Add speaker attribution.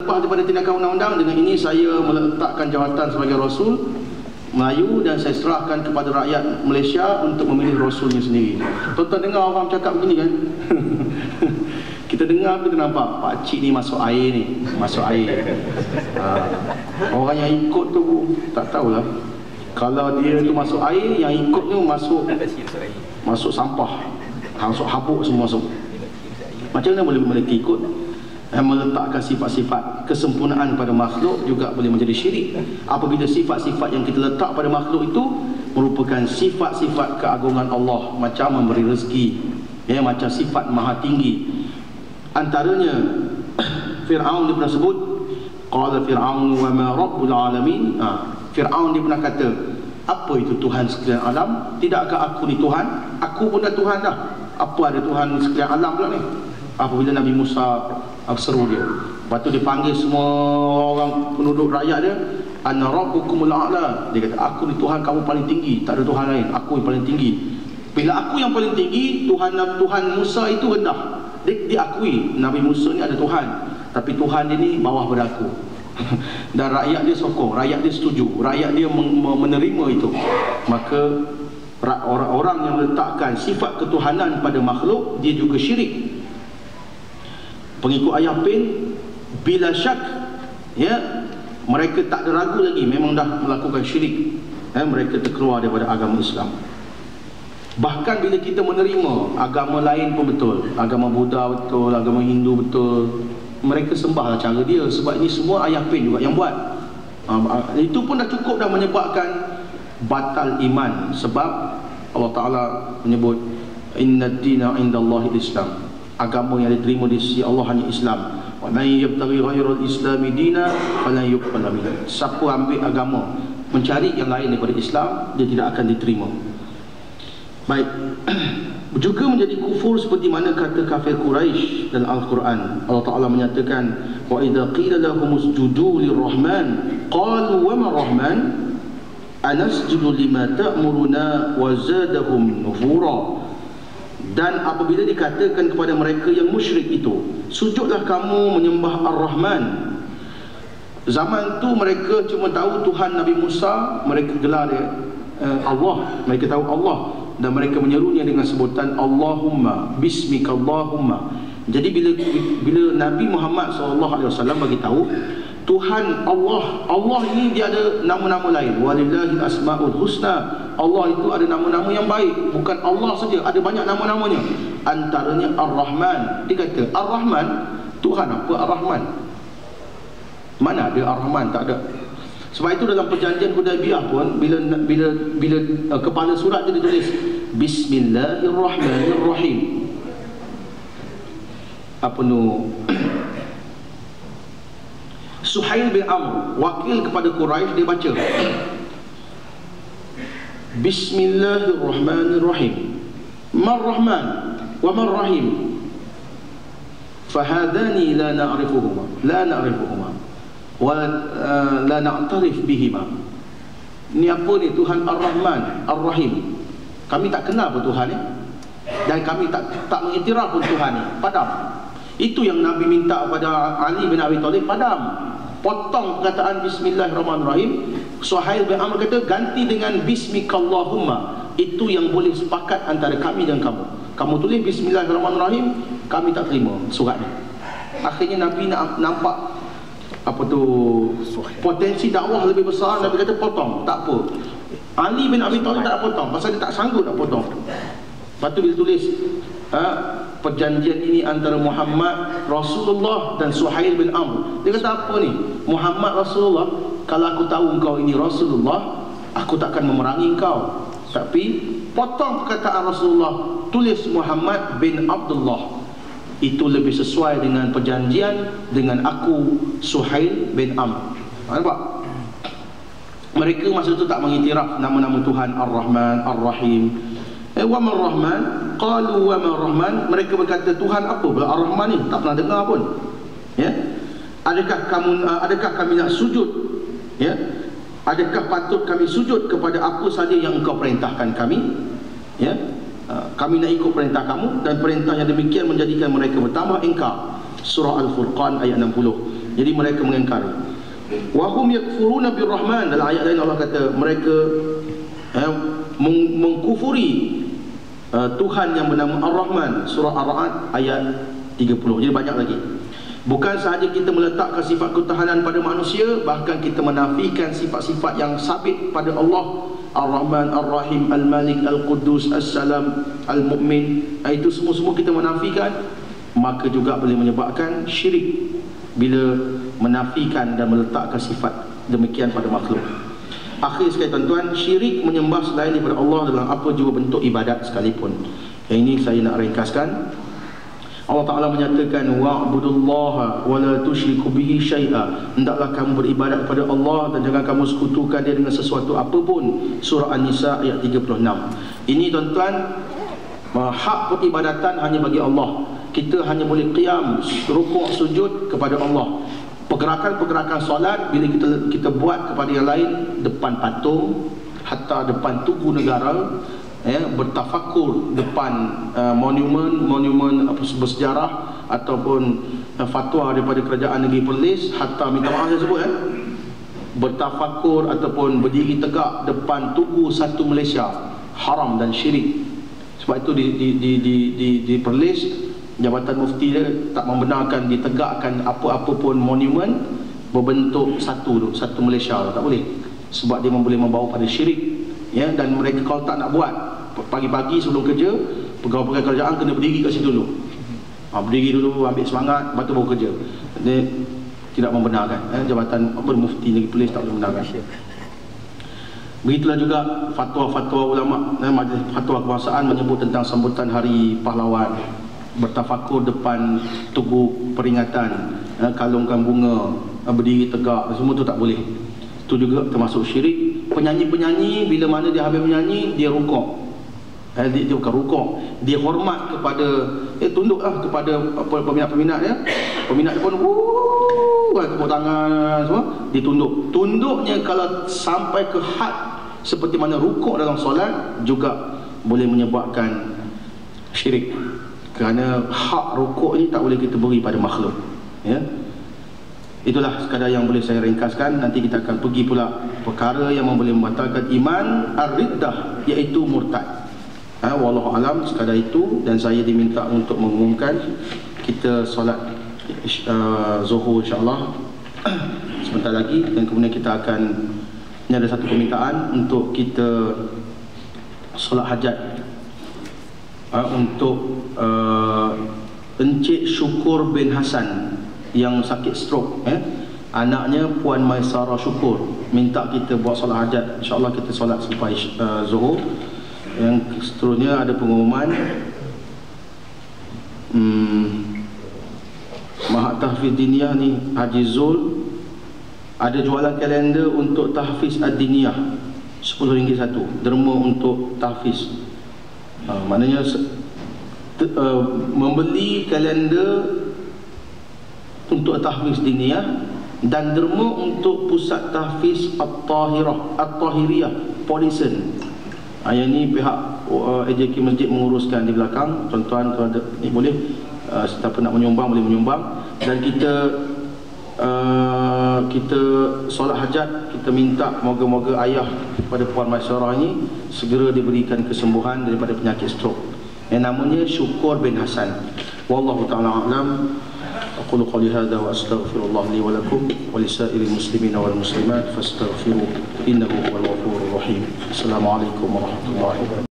Speaker 1: Lepas daripada tindakan undang-undang, dengan ini saya meletakkan jawatan sebagai Rasul Melayu dan saya serahkan kepada rakyat Malaysia untuk memilih Rasulnya sendiri. Tuan-tuan dengar orang cakap begini kan? Kita dengar, kita nampak pakcik ni masuk air ni, masuk air. Orang yang ikut tu tak tahulah. Kalau dia tu masuk air, yang ikut tu masuk sampah, masuk habuk semua masuk. Macam mana boleh mereka ikut? Meletakkan sifat-sifat kesempurnaan pada makhluk juga boleh menjadi syirik. Apabila sifat-sifat yang kita letak pada makhluk itu merupakan sifat-sifat keagungan Allah, macam memberi rezeki, ya, macam sifat maha tinggi. Antaranya Fir'aun dia pernah sebut, qala Fir'aun wa ma rabbul alamin. Fir'aun dia pernah kata, apa itu Tuhan sekalian alam? Tidakkah aku ni Tuhan? Aku pun dah Tuhan dah. Apa ada Tuhan sekalian alam pula ni? Apabila Nabi Musa seru dia, lepas tu dia panggil semua orang penduduk rakyat dia, ana rabbukumul a'la. Dia kata, aku ni Tuhan kamu paling tinggi, tak ada Tuhan lain, aku yang paling tinggi. Bila aku yang paling tinggi, Tuhan Musa itu rendah. Dia akui Nabi Musa ni ada Tuhan, tapi Tuhan dia ni bawah pada aku. Dan rakyat dia sokong, rakyat dia setuju, rakyat dia menerima itu. Maka orang-orang yang meletakkan sifat ketuhanan pada makhluk, dia juga syirik. Pengikut ayah Pin, bila syak, ya, mereka tak ada ragu lagi, memang dah melakukan syirik, ya, mereka terkeluar daripada agama Islam. Bahkan bila kita menerima agama lain pun betul, agama Buddha betul, agama Hindu betul, mereka sembahlah cara dia, sebab ini semua ayah Pin juga yang buat. Itu pun dah cukup dah menyebabkan batal iman. Sebab Allah Ta'ala menyebut, inna ad-dina indallahi Islam, agama yang diterima di sisi Allah hanya Islam. Wa man yabtaghi ghairal islami dina falan yuqbal minhu. Siapa ambil agama mencari yang lain daripada Islam, dia tidak akan diterima. Baik. Juga menjadi kufur seperti mana kata kafir Quraisy dalam Al-Quran. Allah Ta'ala menyatakan, wa idza qila lahum usjudu lirrahman qalu wa ma rahman anasjudu lima ta'muruna wa zadahum nufura. Dan apabila dikatakan kepada mereka yang musyrik itu, sujudlah kamu menyembah Ar-Rahman. Zaman tu mereka cuma tahu Tuhan Nabi Musa, mereka gelar dia Allah, mereka tahu Allah, dan mereka menyerunya dengan sebutan Allahumma, bismika Allahumma. Jadi bila Nabi Muhammad SAW bagi tahu Tuhan Allah ini dia ada nama-nama lain. Walillahil asmaul husna. Allah itu ada nama-nama yang baik, bukan Allah saja, ada banyak nama-namanya. Antaranya Ar-Rahman. Dia kata Ar-Rahman, Tuhan apa Ar-Rahman? Mana ada Ar-Rahman? Tak ada. Sebab itu dalam perjanjian Hudaybiyah pun bila kepala surat dia ditulis Bismillahirrahmanirrahim. Apa nu? Suhail bin Amr, wakil kepada Quraisy, dia baca Bismillahirrahmanirrahim. Mar-Rahman wa Mar-Rahim. Fahadani la na'rifuhuma wa la na'tarif bihima. Ni apa ni? Tuhan Ar-Rahman, Ar-Rahim. Kami tak kenal pun Tuhan ni, dan kami tak mengiktiraf pun Tuhan ni. Padam. Itu yang Nabi minta kepada Ali bin Abi Thalib, padam. Potong perkataan Bismillahirrahmanirrahim. Suhail bin Amr kata ganti dengan Bismikallahumma. Itu yang boleh sepakat antara kami dan kamu. Kamu tulis Bismillahirrahmanirrahim, kami tak terima surat ni. Akhirnya Nabi nampak apa tu potensi dakwah lebih besar. Nabi kata potong, tak apa. Ali bin Abi Thalib tak potong pasal dia tak sanggup nak potong. Lepas tu dia tulis perjanjian ini antara Muhammad Rasulullah dan Suhail bin Amr. Dia kata apa ni? Muhammad Rasulullah, kalau aku tahu engkau ini Rasulullah, aku takkan memerangi engkau. Tapi potong perkataan Rasulullah, tulis Muhammad bin Abdullah. Itu lebih sesuai dengan perjanjian dengan aku Suhail bin Amr. Nampak? Mereka masa itu tak mengiktiraf nama-nama Tuhan Ar-Rahman, Ar-Rahim. Wa Mar-Rahman, qalu wa Mar-Rahman. Mereka berkata Tuhan apa pula Ar-Rahman ni? Tak pernah dengar pun. Ya. Adakah kami nak sujud? Ya. Adakah patut kami sujud kepada apa saja yang engkau perintahkan kami? Ya. Kami nak ikut perintah kamu, dan perintah yang demikian menjadikan mereka bertambah ingkar. Surah Al-Furqan ayat 60. Jadi mereka mengingkari. Wa hum yakfuruna birrahman. Dalam ayat lain Allah kata mereka mengkufuri Tuhan yang bernama Ar-Rahman. Surah Ar-Ra'd ayat 30. Jadi banyak lagi. Bukan sahaja kita meletakkan sifat ketahanan pada manusia, bahkan kita menafikan sifat-sifat yang sabit pada Allah. Ar-Rahman, Ar-Rahim, Al-Malik, Al-Quddus, As-Salam, Al-Mu'min. Itu semua-semua kita menafikan. Maka juga boleh menyebabkan syirik bila menafikan dan meletakkan sifat demikian pada makhluk. Akhir sekali tuan-tuan, syirik menyembah selain daripada Allah dalam apa juga bentuk ibadat sekalipun. Yang ini saya nak ringkaskan. Allah Ta'ala menyatakan wa'budullaha wa la tusyriku bihi syai'a. Hendaklah kamu beribadat kepada Allah dan jangan kamu sekutukan dia dengan sesuatu apapun. Surah An-Nisa ayat 36. Ini tuan-tuan, hak peribadatan hanya bagi Allah. Kita hanya boleh qiyam, rukuk, sujud kepada Allah. Pergerakan-pergerakan solat bila kita buat kepada yang lain, depan patung, hatta depan tugu negara, bertafakur depan monumen bersejarah ataupun fatwa daripada kerajaan negeri Perlis, hatta minta maaf saya sebut bertafakur ataupun berdiri tegak depan tugu satu Malaysia, haram dan syirik. Sebab itu di Perlis, Jabatan Mufti dia tak membenarkan ditegakkan apa-apa pun monumen berbentuk satu Malaysia, tak boleh. Sebab dia boleh membawa pada syirik, dan mereka kalau tak nak buat pagi-pagi sebelum kerja, pegawai-pegawai kerajaan kena berdiri kat situ dulu. Berdiri dulu, ambil semangat, lepas tu baru kerja. Dia tidak membenarkan. Jabatan Mufti Negeri Perlis tak boleh membenarkan. Begitulah juga fatwa-fatwa ulama, majlis fatwa kebangsaan menyebut tentang sambutan Hari Pahlawan, bertafakur depan tugu peringatan, kalungkan bunga, berdiri tegak, semua tu tak boleh. Itu juga termasuk syirik. Penyanyi-penyanyi bila mana dia habis menyanyi, dia rukuk. Dia bukan rukuk, dia hormat kepada, tunduklah kepada peminat-peminat dia. Peminat dia pun tepuk tangan semua, dia tunduk. Tunduknya kalau sampai ke had seperti mana rukuk dalam solat juga boleh menyebabkan syirik. Kerana hak rukuk ni tak boleh kita beri pada makhluk. Itulah sekadar yang boleh saya ringkaskan. Nanti kita akan pergi pula perkara yang boleh membatalkan iman, ar-riddah, iaitu murtad. Wallahu alam, sekadar itu. Dan saya diminta untuk mengumumkan kita solat Zuhur insya-Allah sebentar lagi, dan kemudian kita akan, ini ada satu permintaan untuk kita solat hajat untuk Encik Syukur bin Hasan yang sakit stroke. Anaknya Puan Maisara Syukur minta kita buat solat hajat. InsyaAllah kita solat sampai Zuhur. Yang seterusnya ada pengumuman Mahat Tahfiz Diniyah ni, Haji Zul ada jualan kalender untuk Tahfiz Ad-Diniyah, RM10 satu, derma untuk tahfiz. Maknanya membeli kalender untuk tahfiz diniyah dan derma untuk pusat tahfiz At-Tahiriyah Polisen. Yang ni pihak AJK Masjid menguruskan di belakang. Tuan-tuan kalau ada ni boleh, siapa nak menyumbang boleh menyumbang. Dan kita solat hajat, kita minta moga-moga ayah pada Puan Masyarah ini segera diberikan kesembuhan daripada penyakit stroke. Yang namanya Syukur bin Hasan. Wallahu ta'ala a'lam. Aqulu qawli hadha wa astaghfirullah li wa lakum wa lisa'iril muslimina wal muslimat fastaghfiruh innahu huwal ghafurur rahim. Assalamualaikum warahmatullahi wabarakatuh.